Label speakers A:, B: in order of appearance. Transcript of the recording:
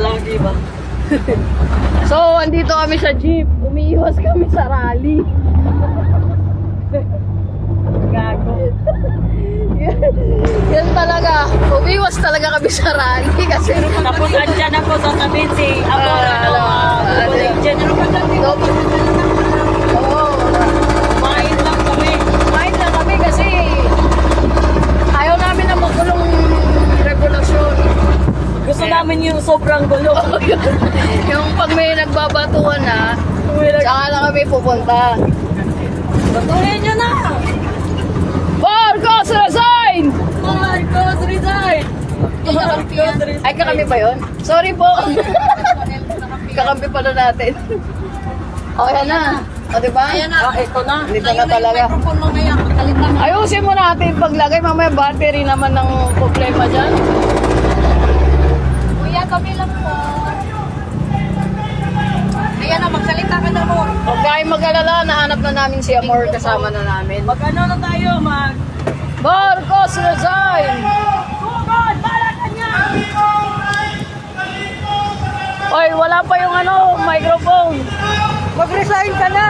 A: palagi ba?
B: So, andito kami sa jeep. Umiiwas kami sa rally.
A: Gago.
B: Yan talaga. Umiiwas talaga kami sa rally kasi
A: Tapos andyan ako sa tabi si General
B: Oo.
A: Kumain lang kami.
B: Kumain lang kami kasi ayaw namin na magulong regulasyon.
A: Gusto namin yung sobrang gulo.
B: Yung pag may nagbabatuhan na, saka lang kami pupunta.
A: Batuhin nyo na!
B: Marcos resign!
A: Marcos resign! Marcos resign!
B: Ay, kakampi pa yun? Sorry po. Kakampi pala natin. O, yan na. O, diba?
A: Ito na.
B: Dito na talaga. Ayusin mo natin paglagay. Mamaya battery naman ng problema dyan.
C: Kuya, kami lang po. Ayan na, magsalita ka na mo.
B: Huwag kayong mag-alala. Nahanap na namin si Amor. Kasama na namin.
A: Mag ano na tayo,
B: Marcos resign!
A: Sugod! Bala ka niya!
B: Oy, wala pa yung microphone.
A: Mag-resign ka na!